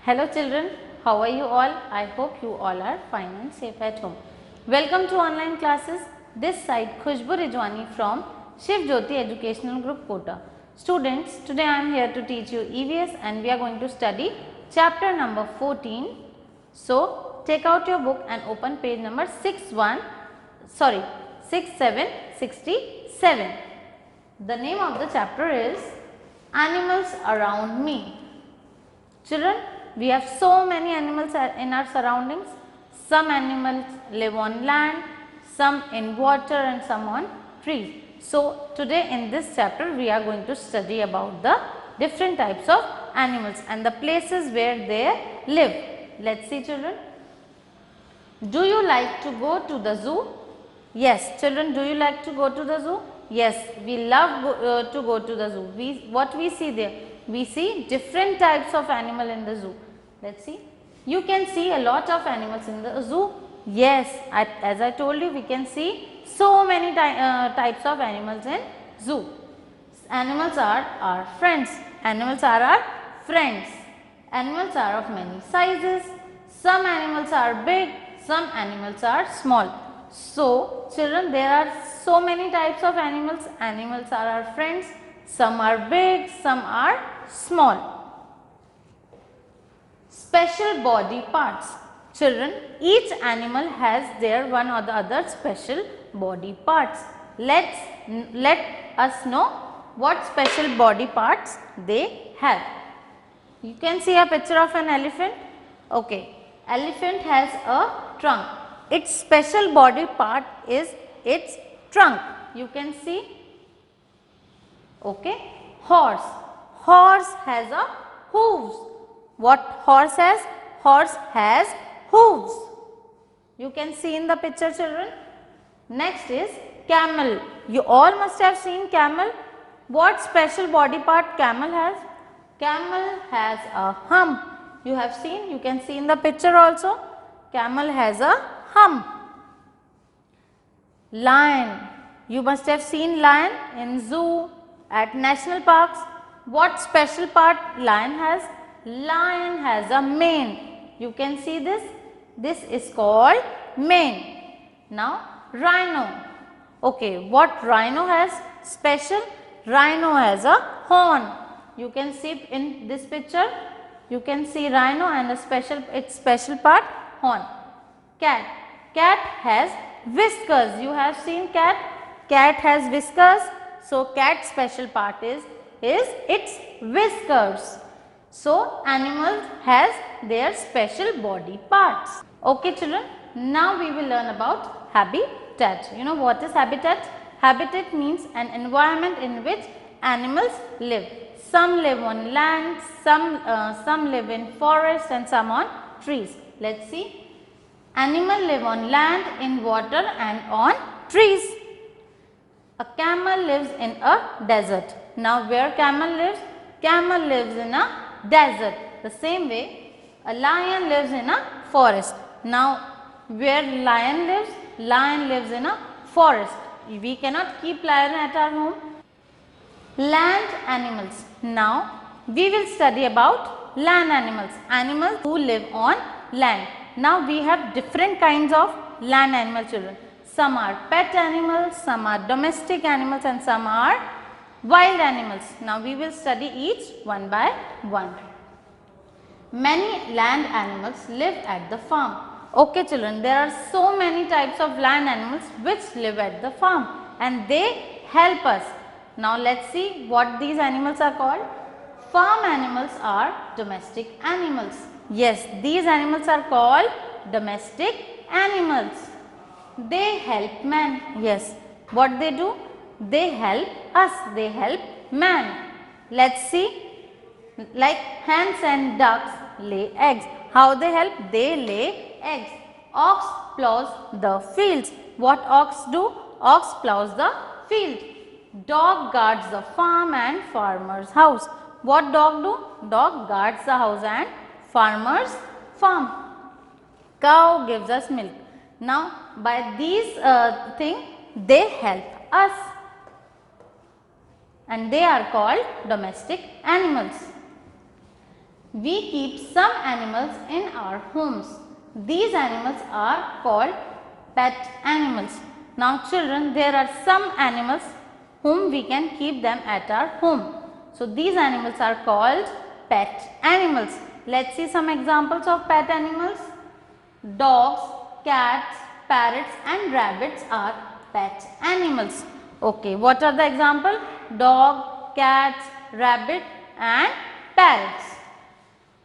Hello children, how are you all? I hope you all are fine and safe at home. Welcome to online classes. This side Khushbu Rijwani from Shiv Jyoti Educational Group Kota. Students, today I am here to teach you EVS and we are going to study chapter number 14. So, take out your book and open page number 6767. The name of the chapter is Animals Around Me. Children, we have so many animals in our surroundings. Some animals live on land, some in water and some on trees. So, today in this chapter we are going to study about the different types of animals and the places where they live. Let's see children. Do you like to go to the zoo? Yes, children, do you like to go to the zoo? Yes, we love to go to the zoo. What we see there? We see different types of animal in the zoo. Let's see. You can see a lot of animals in the zoo. Yes, as I told you, we can see so many types of animals in zoo. Animals are our friends. Animals are our friends. Animals are of many sizes. Some animals are big, some animals are small. So, children, there are so many types of animals. Animals are our friends. Some are big, some are small. Special body parts. Children, each animal has their one or the other special body parts. Let us know what special body parts they have. You can see a picture of an elephant. Okay, elephant has a trunk. Its special body part is its trunk. You can see. Okay, horse. Horse has a hooves. What horse has? Horse has hooves. You can see in the picture children. Next is camel. You all must have seen camel. What special body part camel has? Camel has a hump. You have seen, you can see in the picture also. Camel has a hump. Lion. You must have seen lion in zoo, at national parks. What special part lion has? Lion has a mane. You can see this. This is called mane. Now rhino. Okay, what rhino has special? Rhino has a horn. You can see in this picture. You can see rhino and its special part horn. Cat. Cat has whiskers. You have seen cat. Cat has whiskers. So, cat's special part is its whiskers. So, animal has their special body parts. Okay children, now we will learn about habitat. You know what is habitat? Habitat means an environment in which animals live. Some live on land, some live in forest and some on trees. Let's see. Animals live on land, in water and on trees. A camel lives in a desert. Now, where camel lives? Camel lives in a desert. The same way, a lion lives in a forest. Now, where lion lives? Lion lives in a forest. We cannot keep lion at our home. Land animals. Now, we will study about land animals. Animals who live on land. Now, we have different kinds of land animal children. Some are pet animals, some are domestic animals and some are wild animals. Now, we will study each one by one. Many land animals live at the farm. Okay children, there are so many types of land animals which live at the farm and they help us. Now, let us see what these animals are called. Farm animals are domestic animals. Yes, these animals are called domestic animals. They help man. Yes, what they do? They help us. They help man. Let's see. Like hens and ducks lay eggs. How they help? They lay eggs. Ox plows the fields. What ox do? Ox plows the field. Dog guards the farm and farmer's house. What dog do? Dog guards the house and farmer's farm. Cow gives us milk. Now, by these things, they help us and they are called domestic animals. We keep some animals in our homes. These animals are called pet animals. Now children, there are some animals whom we can keep them at our home. So these animals are called pet animals. Let's see some examples of pet animals. Dogs, cats, parrots and rabbits are pet animals. Okay, what are the examples? Dog, cats, rabbit and parrots.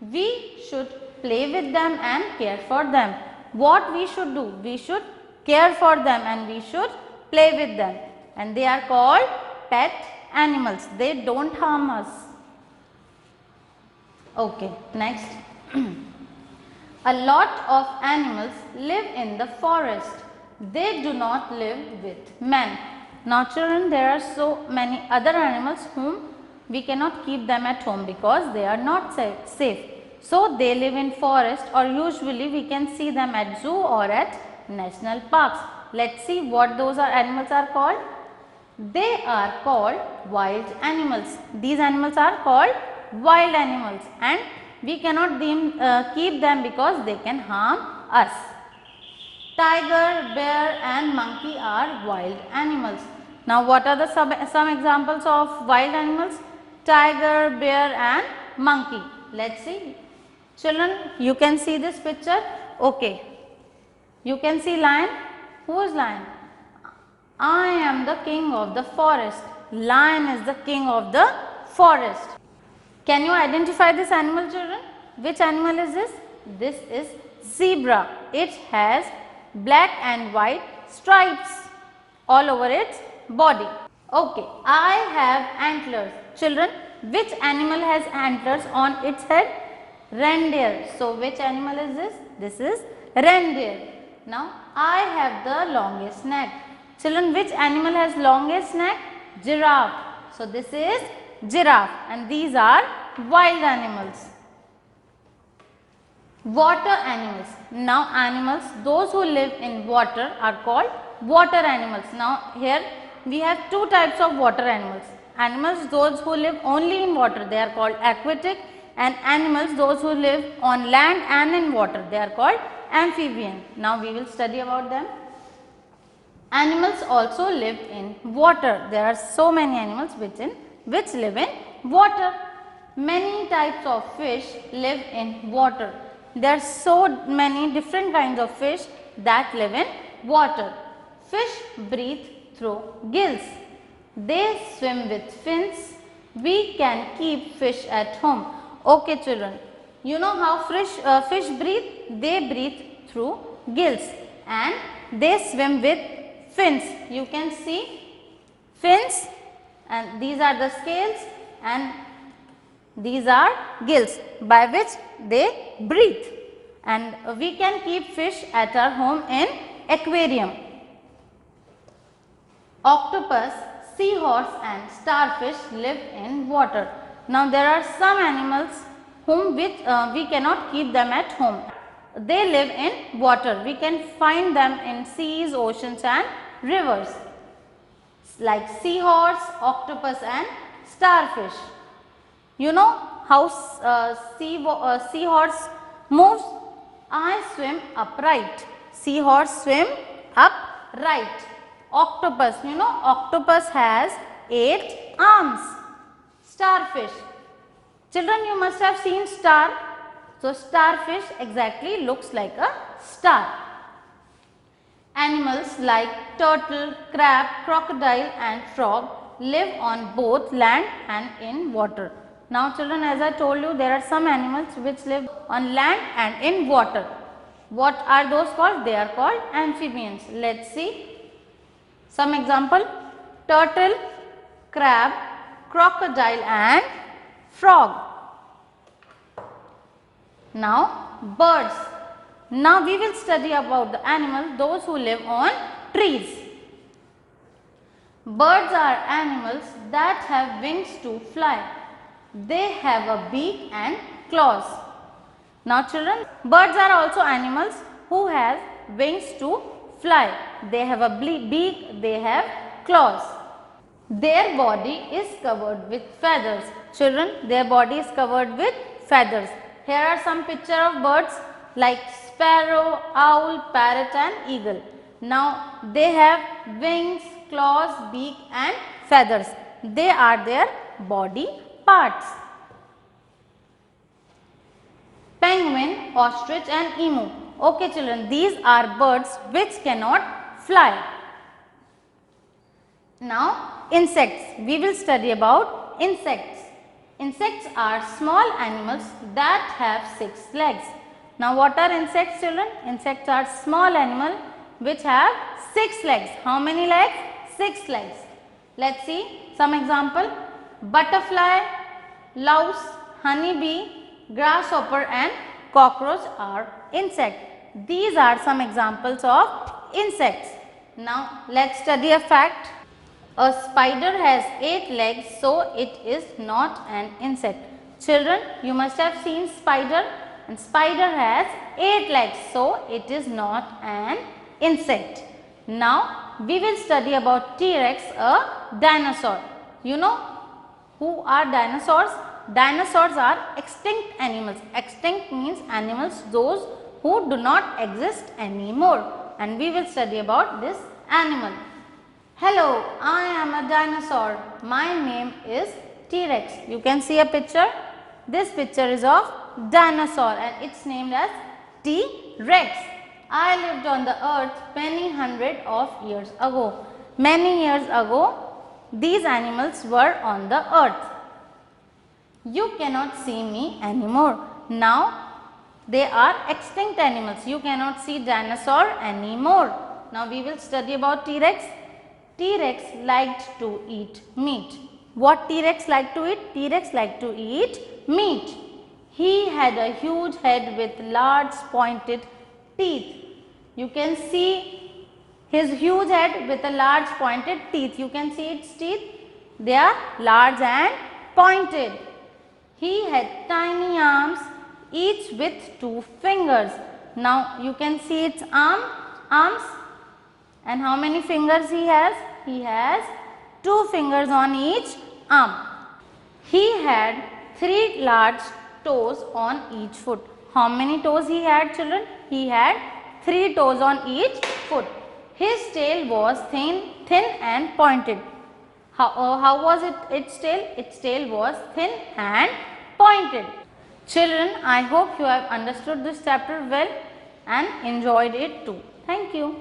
We should play with them and care for them. What we should do? We should care for them and we should play with them. And they are called pet animals. They don't harm us. Okay, next. A lot of animals live in the forest. They do not live with men. Now children, there are so many other animals whom we cannot keep them at home because they are not safe. So they live in forest, or usually we can see them at zoo or at national parks. Let's see what those animals are called. They are called wild animals. These animals are called wild animals and we cannot keep them because they can harm us. Tiger, bear and monkey are wild animals. Now what are the some examples of wild animals? Tiger, bear and monkey. Let's see. Children, you can see this picture. Okay. You can see lion. Who is lion? I am the king of the forest. Lion is the king of the forest. Can you identify this animal, children? Which animal is this? This is zebra. It has black and white stripes all over its body. Okay, I have antlers. Children, which animal has antlers on its head? Reindeer. So, which animal is this? This is reindeer. Now, I have the longest neck. Children, which animal has longest neck? Giraffe. So, this is giraffe and these are wild animals. Water animals. Now, animals, those who live in water are called water animals. Now, here we have two types of water animals. Animals, those who live only in water, they are called aquatic, and animals, those who live on land and in water, they are called amphibian. Now, we will study about them. Animals also live in water. There are so many animals which live in water. Many types of fish live in water. There are so many different kinds of fish that live in water. Fish breathe through gills. They swim with fins. We can keep fish at home. Okay children, you know how fish breathe? They breathe through gills and they swim with fins. You can see fins and these are the scales and these are gills by which they breathe, and we can keep fish at our home in aquarium. Octopus, seahorse and starfish live in water. Now there are some animals whom we cannot keep them at home. They live in water. We can find them in seas, oceans and rivers like seahorse, octopus and starfish. You know how seahorse moves? I swim upright. Seahorse swim upright. Octopus, you know octopus has 8 arms. Starfish. Children, you must have seen star. So, starfish exactly looks like a star. Animals like turtle, crab, crocodile and frog live on both land and in water. Now children, as I told you, there are some animals which live on land and in water. What are those called? They are called amphibians. Let's see some example. Turtle, crab, crocodile and frog. Now birds. Now we will study about the animals, those who live on trees. Birds are animals that have wings to fly. They have a beak and claws. Now children, birds are also animals who have wings to fly. They have a beak, they have claws. Their body is covered with feathers. Children, their body is covered with feathers. Here are some picture of birds like sparrow, owl, parrot and eagle. Now they have wings, claws, beak and feathers. They are their body parts. Penguin, ostrich and emu. Okay children, these are birds which cannot fly. Now insects, we will study about insects. Insects are small animals that have 6 legs. Now what are insects children? Insects are small animals which have 6 legs. How many legs? 6 legs. Let's see some example. Butterfly, louse, honeybee, grasshopper and cockroach are insects. These are some examples of insects. Now let's study a fact. A spider has 8 legs, so it is not an insect. Children, you must have seen spider, and spider has 8 legs, so it is not an insect. Now we will study about T-Rex, a dinosaur. You know who are dinosaurs? Dinosaurs are extinct animals. Extinct means animals those who do not exist anymore, and we will study about this animal. Hello, I am a dinosaur. My name is T-Rex. You can see a picture. This picture is of dinosaur and it's named as T-Rex. I lived on the earth many hundred of years ago. Many years ago, these animals were on the earth. You cannot see me anymore. Now, they are extinct animals. You cannot see dinosaur anymore. Now, we will study about T-Rex. T-Rex liked to eat meat. What T-Rex liked to eat? T-Rex liked to eat meat. He had a huge head with large pointed teeth. You can see his huge head with a large pointed teeth. You can see its teeth. They are large and pointed. He had tiny arms, each with 2 fingers. Now you can see its arms, and how many fingers he has? He has 2 fingers on each arm. He had 3 large toes on each foot. How many toes he had children? He had 3 toes on each foot. His tail was thin and pointed. How was its tail? Its tail was thin and pointed. Children, I hope you have understood this chapter well and enjoyed it too. Thank you.